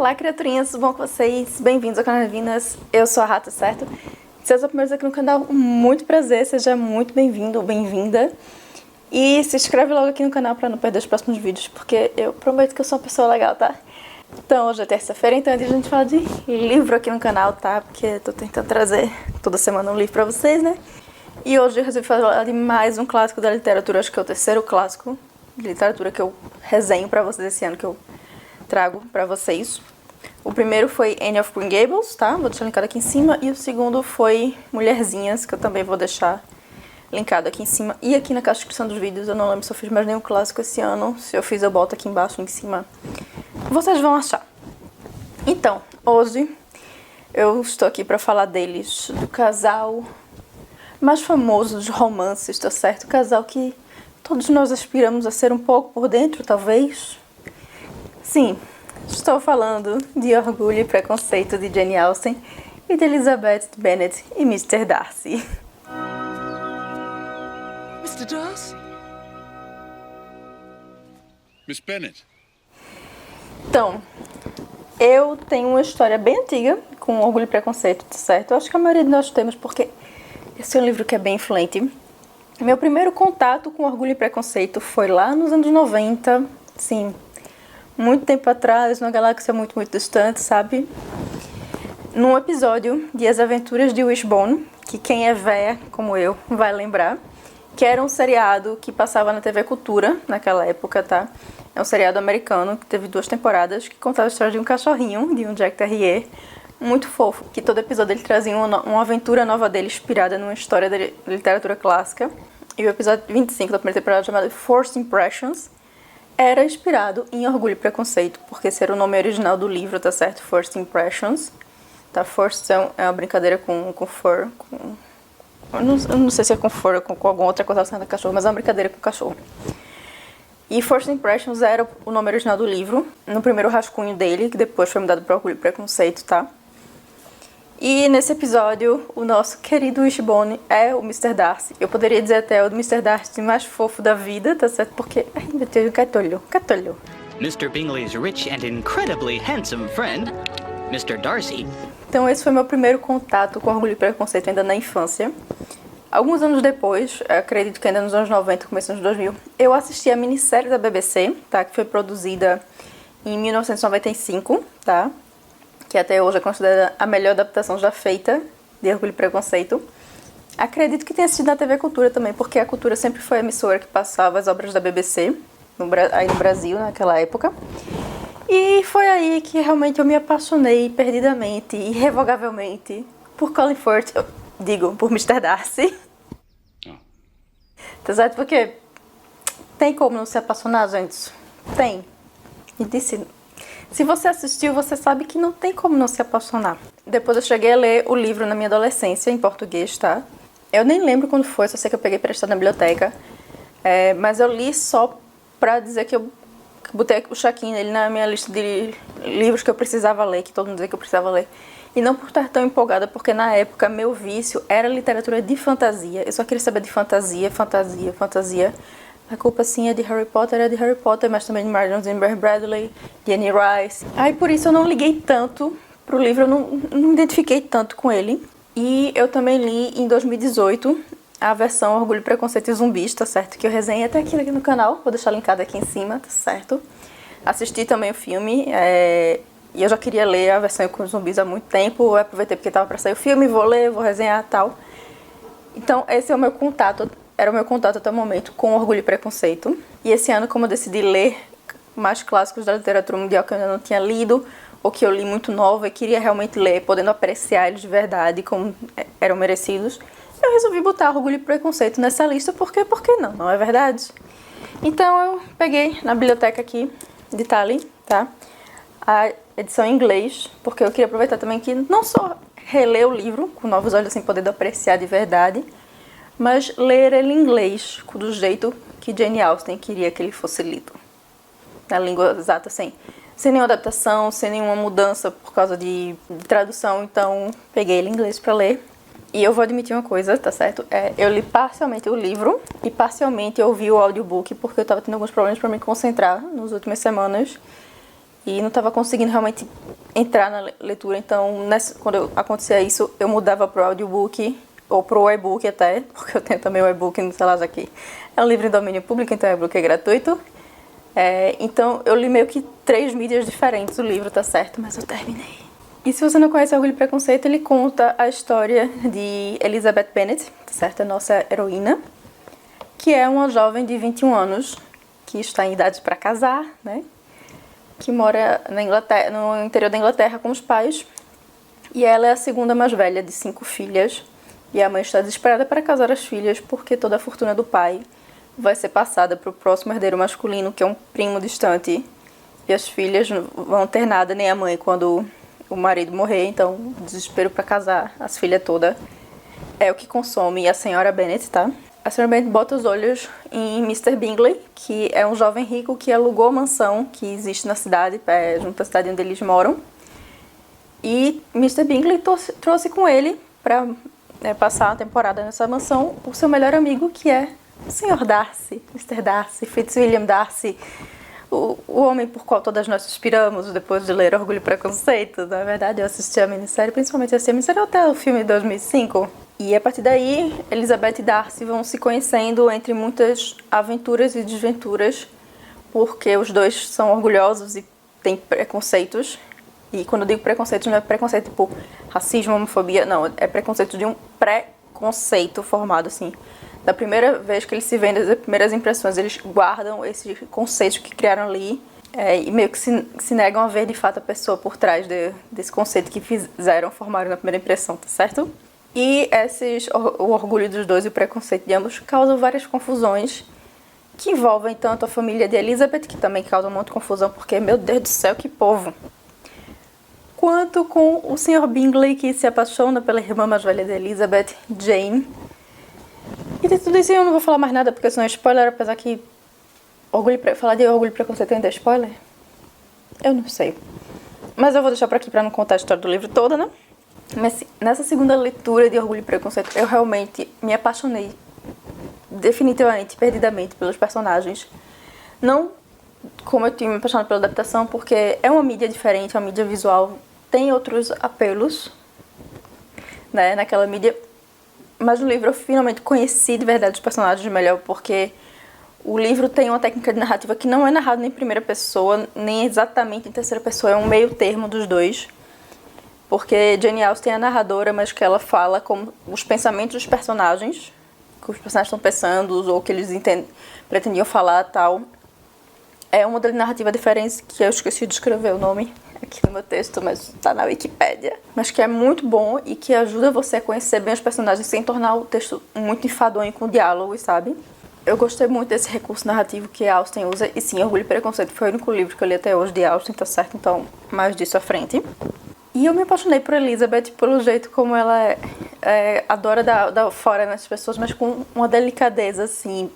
Olá, criaturinhas, tudo bom com vocês? Bem-vindos ao canal Divinas, eu sou a Rata, certo? Se é o seu primeiro aqui no canal, muito prazer, seja muito bem-vindo ou bem-vinda. E se inscreve logo aqui no canal pra não perder os próximos vídeos, porque eu prometo que eu sou uma pessoa legal, tá? Então, hoje é terça-feira, então a gente fala de livro aqui no canal, tá? Porque eu tô tentando trazer toda semana um livro pra vocês, né? E hoje eu resolvi falar de mais um clássico da literatura, acho que é o terceiro clássico de literatura que eu resenho pra vocês esse ano, que eu trago pra vocês. O primeiro foi Anne of Green Gables, tá? Vou deixar linkado aqui em cima. E o segundo foi Mulherzinhas, que eu também vou deixar linkado aqui em cima. E aqui na caixa de descrição dos vídeos, eu não lembro se eu fiz mais nenhum clássico esse ano. Se eu fiz, eu boto aqui embaixo, em cima. Vocês vão achar. Então, hoje eu estou aqui pra falar deles, do casal mais famoso dos romances, tá certo? O casal que todos nós aspiramos a ser um pouco por dentro, talvez. Sim, estou falando de Orgulho e Preconceito de Jane Austen e de Elizabeth Bennet e Mr. Darcy. Mr. Darcy? Miss Bennet. Então, eu tenho uma história bem antiga com Orgulho e Preconceito, tá certo? Eu acho que a maioria de nós temos, porque esse é um livro que é bem influente. Meu primeiro contato com Orgulho e Preconceito foi lá nos anos 90, sim, muito tempo atrás, numa galáxia muito, muito distante, sabe? Num episódio de As Aventuras de Wishbone, que quem é véia, como eu, vai lembrar, que era um seriado que passava na TV Cultura, naquela época, tá? É um seriado americano que teve 2 temporadas, que contava a história de um cachorrinho, de um Jack Terrier, muito fofo, que todo episódio ele trazia uma aventura nova dele, inspirada numa história da literatura clássica. E o episódio 25 da primeira temporada, chamado First Impressions, era inspirado em Orgulho e Preconceito, porque esse era o nome original do livro, tá certo? First Impressions. Tá? First é uma brincadeira com fur, com... Eu não sei se é com fur ou com alguma outra coisa relacionada a cachorro, mas é uma brincadeira com cachorro. E First Impressions era o nome original do livro, no primeiro rascunho dele, que depois foi mudado para Orgulho e Preconceito, tá? E nesse episódio, o nosso querido Wishbone é o Mr. Darcy. Eu poderia dizer até o Mr. Darcy mais fofo da vida, tá certo? Porque, ai meu Deus, catolho. Mr. Bingley's rich and incredibly handsome friend, Mr. Darcy. Então esse foi meu primeiro contato com Orgulho e Preconceito ainda na infância. Alguns anos depois, acredito que ainda nos anos 90, começo dos 2000, eu assisti a minissérie da BBC, tá? Que foi produzida em 1995, tá? Que até hoje é considerada a melhor adaptação já feita de Orgulho e Preconceito. Acredito que tenha assistido na TV Cultura também, porque a Cultura sempre foi a emissora que passava as obras da BBC, aí no Brasil, naquela época. E foi aí que realmente eu me apaixonei perdidamente, irrevogavelmente, por Colin Firth, por Mr. Darcy. Tá certo? Porque tem como não se apaixonar, gente? Tem. E disse... Se você assistiu, você sabe que não tem como não se apaixonar. Depois eu cheguei a ler o livro na minha adolescência, em português, tá? Eu nem lembro quando foi, só sei que eu peguei emprestado na biblioteca. Mas eu li só pra dizer que eu botei o check-in nele na minha lista de livros que eu precisava ler, que todo mundo dizia que eu precisava ler. E não por estar tão empolgada, porque na época meu vício era literatura de fantasia. Eu só queria saber de fantasia. A culpa sim é de Harry Potter, mas também de Martin Zimmer Bradley, de Anne Rice. Aí por isso eu não liguei tanto pro livro, eu não identifiquei tanto com ele. E eu também li em 2018 a versão Orgulho, Preconceito e Zumbis, tá certo? Que eu resenhei até aqui no canal, vou deixar linkado aqui em cima, tá certo? Assisti também o filme, e eu já queria ler a versão com os zumbis há muito tempo. Eu aproveitei porque tava pra sair o filme, vou ler, vou resenhar e tal. Então esse é o meu contato. Era o meu contato até o momento com Orgulho e Preconceito. E esse ano, como eu decidi ler mais clássicos da literatura mundial que eu ainda não tinha lido, ou que eu li muito nova e queria realmente ler, podendo apreciar eles de verdade, como eram merecidos, eu resolvi botar Orgulho e Preconceito nessa lista, porque por que não? Não é verdade? Então eu peguei na biblioteca aqui de Tallinn, tá? A edição em inglês, porque eu queria aproveitar também que não só reler o livro com novos olhos, assim, podendo apreciar de verdade, mas ler ele em inglês, do jeito que Jane Austen queria que ele fosse lido. Na língua exata, sem nenhuma adaptação, sem nenhuma mudança por causa de tradução. Então, peguei ele em inglês pra ler. E eu vou admitir uma coisa, tá certo? Eu li parcialmente o livro e parcialmente eu ouvi o audiobook, porque eu tava tendo alguns problemas pra me concentrar nas últimas semanas. e não estava conseguindo realmente entrar na leitura. Então, quando acontecia isso, eu mudava pro audiobook ou pro e-book até, porque eu tenho também o e-book no celular aqui. É um livro em domínio público, então o e-book é gratuito. Então, eu li meio que 3 mídias diferentes o livro, tá certo? Mas eu terminei. E se você não conhece Orgulho e Preconceito, ele conta a história de Elizabeth Bennet, tá certo? A nossa heroína, que é uma jovem de 21 anos, que está em idade para casar, né? Que mora na Inglaterra, no interior da Inglaterra com os pais. E ela é a segunda mais velha de 5 filhas. E a mãe está desesperada para casar as filhas, porque toda a fortuna do pai vai ser passada para o próximo herdeiro masculino, que é um primo distante. E as filhas não vão ter nada, nem a mãe, quando o marido morrer. Então, desespero para casar as filhas todas é o que consome a senhora Bennet, tá? A senhora Bennet bota os olhos em Mr. Bingley, que é um jovem rico que alugou a mansão que existe na cidade, junto à cidade onde eles moram. E Mr. Bingley trouxe com ele para passar a temporada nessa mansão o seu melhor amigo, que é o Sr. Darcy, Mr. Darcy, Fitzwilliam Darcy, o homem por qual todas nós suspiramos depois de ler Orgulho e Preconceito. Na verdade, eu assisti a minissérie, principalmente a minissérie até o filme de 2005. E a partir daí, Elizabeth e Darcy vão se conhecendo entre muitas aventuras e desventuras, porque os dois são orgulhosos e têm preconceitos. E quando eu digo preconceito, não é preconceito tipo racismo, homofobia, não. É preconceito de um preconceito formado, assim. Da primeira vez que eles se veem, das primeiras impressões, eles guardam esse conceito que criaram ali e meio que se negam a ver de fato a pessoa por trás desse conceito que formaram na primeira impressão, tá certo? E o orgulho dos dois e o preconceito de ambos causam várias confusões que envolvem tanto a família de Elizabeth, que também causa muita confusão, porque, meu Deus do céu, que povo! Quanto com o Sr. Bingley, que se apaixona pela irmã mais velha de Elizabeth, Jane. E de tudo isso eu não vou falar mais nada, porque senão é spoiler, apesar que falar de Orgulho e Preconceito ainda é spoiler? Eu não sei. Mas eu vou deixar por aqui pra não contar a história do livro toda, né? Mas nessa segunda leitura de Orgulho e Preconceito, eu realmente me apaixonei definitivamente, perdidamente pelos personagens. Não como eu tinha me apaixonado pela adaptação, porque é uma mídia diferente, uma mídia visual, tem outros apelos, né, naquela mídia. Mas no livro eu finalmente conheci de verdade os personagens melhor, porque o livro tem uma técnica de narrativa que não é narrado nem em primeira pessoa, nem exatamente em terceira pessoa, é um meio termo dos dois. Porque Jane Austen é a narradora, mas que ela fala como os pensamentos dos personagens, que os personagens estão pensando, ou que eles pretendiam falar, tal. É um modelo de narrativa diferente, que eu esqueci de escrever o nome aqui no meu texto, mas tá na Wikipédia. Mas que é muito bom e que ajuda você a conhecer bem os personagens sem tornar o texto muito enfadonho com diálogos, sabe? Eu gostei muito desse recurso narrativo que a Austen usa. E sim, Orgulho e Preconceito foi o único livro que eu li até hoje de Austen, tá certo? Então, mais disso à frente. E eu me apaixonei por Elizabeth pelo jeito como ela adora dar fora nas pessoas, mas com uma delicadeza, assim,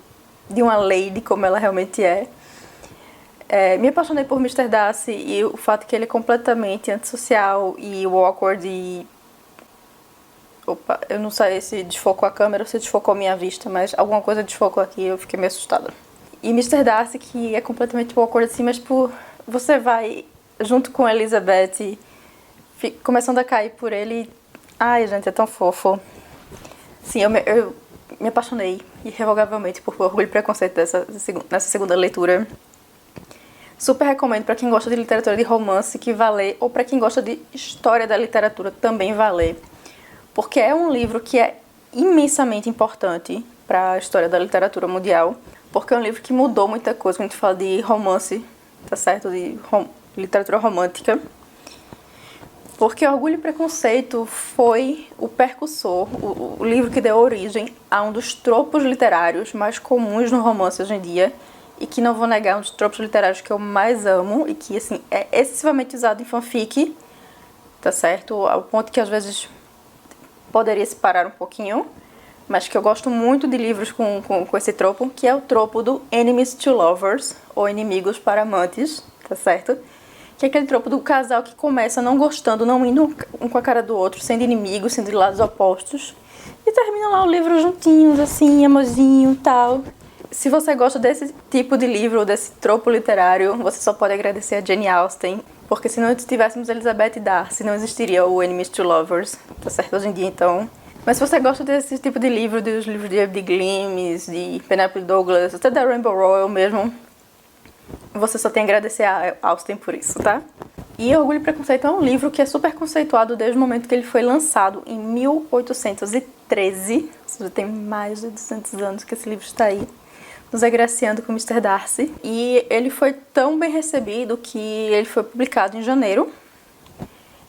de uma lady, como ela realmente é. Me apaixonei por Mr. Darcy e o fato que ele é completamente antissocial e awkward e... Opa, eu não sei se desfocou a câmera ou se desfocou a minha vista, mas alguma coisa desfocou aqui e eu fiquei meio assustada. E Mr. Darcy, que é completamente awkward assim, mas você vai junto com Elizabeth começando a cair por ele. Ai, gente, é tão fofo. Sim, eu me apaixonei irrevogavelmente por Orgulho e Preconceito nessa segunda leitura. Super recomendo para quem gosta de literatura de romance que vá ler, ou para quem gosta de história da literatura também vá ler. Porque é um livro que é imensamente importante para a história da literatura mundial. Porque é um livro que mudou muita coisa quando a gente fala de romance, tá certo? De literatura romântica. Porque Orgulho e Preconceito foi o percussor, o livro que deu origem a um dos tropos literários mais comuns no romance hoje em dia, e que, não vou negar, um dos tropos literários que eu mais amo, e que, assim, é excessivamente usado em fanfic, tá certo? Ao ponto que, às vezes, poderia se parar um pouquinho, mas que eu gosto muito de livros com esse tropo, que é o tropo do enemies to lovers, ou inimigos para amantes, tá certo? Que é aquele tropo do casal que começa não gostando, não indo um com a cara do outro, sendo inimigos, sendo de lados opostos. E termina lá o livro juntinhos, assim, amorzinho e tal. Se você gosta desse tipo de livro, desse tropo literário, você só pode agradecer a Jane Austen, porque se não tivéssemos Elizabeth e Darcy, não existiria o Enemies to Lovers, tá certo hoje em dia, então. Mas se você gosta desse tipo de livro, dos livros de Abby Glimes, de Penelope Douglas, até da Rainbow Rowell mesmo, você só tem a agradecer a Austen por isso, tá? E Orgulho e Preconceito é um livro que é super conceituado desde o momento que ele foi lançado, em 1813, ou seja, tem mais de 200 anos que esse livro está aí, nos agraciando com Mr. Darcy. E ele foi tão bem recebido que ele foi publicado em janeiro.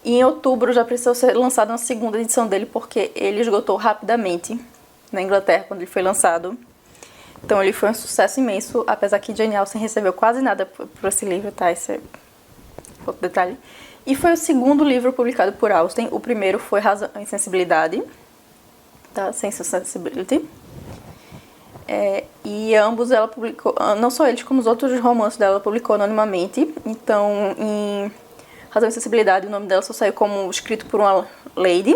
E em outubro já precisou ser lançada uma segunda edição dele, porque ele esgotou rapidamente na Inglaterra quando ele foi lançado. Então ele foi um sucesso imenso, apesar que Jane Austen recebeu quase nada por esse livro, tá? Esse é outro detalhe. E foi o segundo livro publicado por Austen. O primeiro foi Razão e Sensibilidade, tá? Sense and Sensibility. E ambos ela publicou, não só eles, como os outros romances dela, ela publicou anonimamente. Então, em Razão e Sensibilidade, o nome dela só saiu como escrito por uma lady.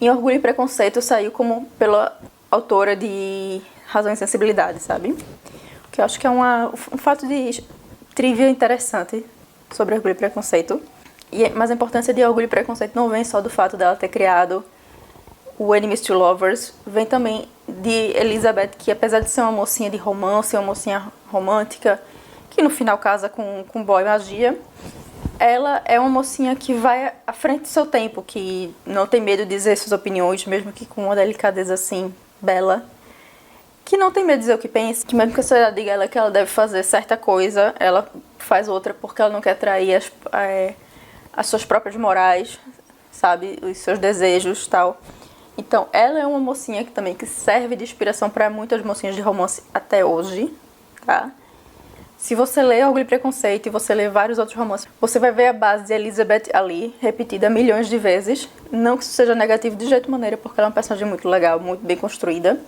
Em Orgulho e Preconceito, saiu como pela autora de Razão e Sensibilidade, sabe? O que eu acho que é um fato de trivia interessante sobre Orgulho e Preconceito. Mas a importância de Orgulho e Preconceito não vem só do fato dela ter criado o Enemies to Lovers, vem também de Elizabeth, que apesar de ser uma mocinha de romance, uma mocinha romântica, que no final casa com boy magia, ela é uma mocinha que vai à frente do seu tempo, que não tem medo de dizer suas opiniões, mesmo que com uma delicadeza assim, bela, que não tem medo de dizer o que pensa, que mesmo que a sociedade diga ela que ela deve fazer certa coisa, ela faz outra porque ela não quer trair as suas próprias morais, sabe, os seus desejos e tal. Então, ela é uma mocinha que serve de inspiração para muitas mocinhas de romance até hoje, tá? Se você lê Orgulho e Preconceito e você lê vários outros romances, você vai ver a base de Elizabeth ali, repetida milhões de vezes. Não que isso seja negativo de jeito maneira, porque ela é uma personagem muito legal, muito bem construída,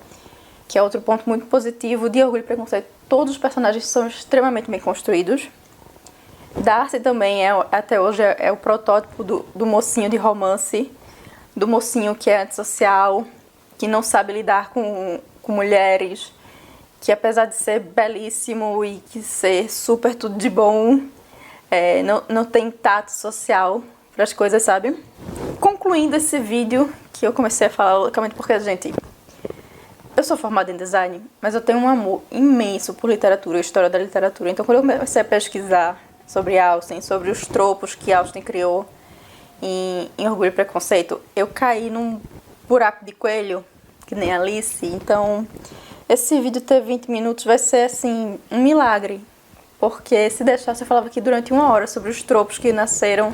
que é outro ponto muito positivo de Orgulho e Preconceito. Todos os personagens são extremamente bem construídos. Darcy também, até hoje, é o protótipo do mocinho de romance, do mocinho que é antissocial, que não sabe lidar com mulheres, que apesar de ser belíssimo e que ser super tudo de bom, não tem tato social para as coisas, sabe? Concluindo esse vídeo, que eu comecei a falar loucamente porque, gente, eu sou formada em design, mas eu tenho um amor imenso por literatura, história da literatura. Então, quando eu comecei a pesquisar sobre Austen, sobre os tropos que Austen criou em Orgulho e Preconceito, eu caí num buraco de coelho, que nem Alice. Então, esse vídeo ter 20 minutos vai ser, assim, um milagre. Porque se deixasse, eu falava aqui durante 1 hora sobre os tropos que nasceram,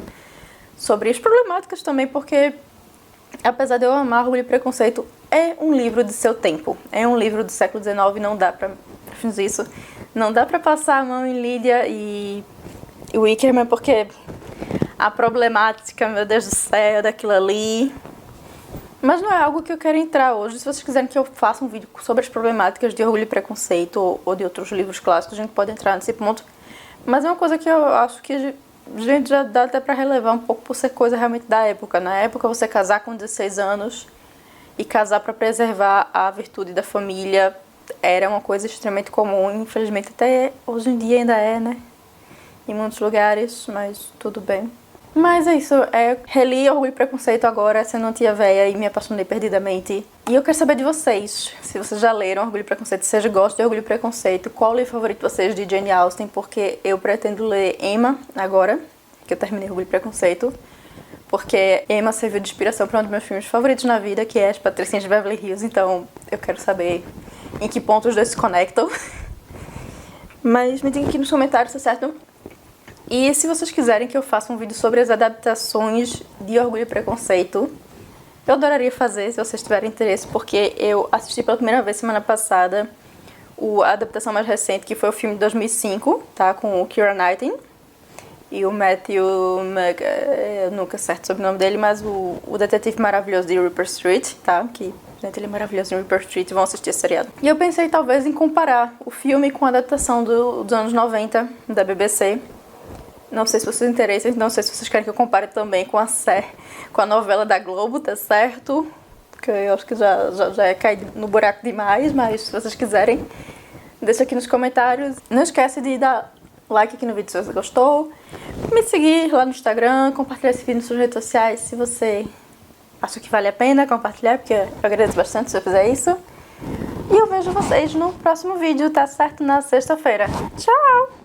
sobre as problemáticas também, porque, apesar de eu amar Orgulho e Preconceito, é um livro de seu tempo. É um livro do século XIX, não dá pra fazer isso. Não dá pra passar a mão em Lydia e Wickerman, porque a problemática, meu Deus do céu, daquilo ali. Mas não é algo que eu quero entrar hoje. Se vocês quiserem que eu faça um vídeo sobre as problemáticas de Orgulho e Preconceito ou de outros livros clássicos, a gente pode entrar nesse ponto. Mas é uma coisa que eu acho que a gente já dá até pra relevar um pouco por ser coisa realmente da época. Na época, você casar com 16 anos e casar pra preservar a virtude da família era uma coisa extremamente comum. Infelizmente, até hoje em dia ainda é, né? Em muitos lugares, mas tudo bem. Mas é isso, reli Orgulho e Preconceito agora, sendo uma tia véia, e me apaixonei perdidamente. E eu quero saber de vocês, se vocês já leram Orgulho e Preconceito, se vocês gostam de Orgulho e Preconceito, qual o livro favorito de vocês de Jane Austen, porque eu pretendo ler Emma agora, que eu terminei Orgulho e Preconceito, porque Emma serviu de inspiração para um dos meus filmes favoritos na vida, que é As Patricinhas de Beverly Hills, então eu quero saber em que ponto os dois se conectam. Mas me digam aqui nos comentários, tá certo? E se vocês quiserem que eu faça um vídeo sobre as adaptações de Orgulho e Preconceito, eu adoraria fazer, se vocês tiverem interesse, porque eu assisti pela primeira vez semana passada a adaptação mais recente, que foi o filme de 2005, tá? Com o Keira Knightley e o Matthew eu nunca acerto sobre o nome dele, mas o detetive maravilhoso de Rupert Street, tá? Que, gente, ele é maravilhoso em Rupert Street, vão assistir esse seriado. E eu pensei talvez em comparar o filme com a adaptação dos anos 90 da BBC. Não sei se vocês interessam, não sei se vocês querem que eu compare também com a novela da Globo, tá certo? Porque eu acho que já é cair no buraco demais, mas se vocês quiserem, Deixa aqui nos comentários. Não esquece de dar like aqui no vídeo se você gostou. Me seguir lá no Instagram, compartilhar esse vídeo nas suas redes sociais se você acha que vale a pena compartilhar, porque eu agradeço bastante se você fizer isso. E eu vejo vocês no próximo vídeo, tá certo? Na sexta-feira. Tchau!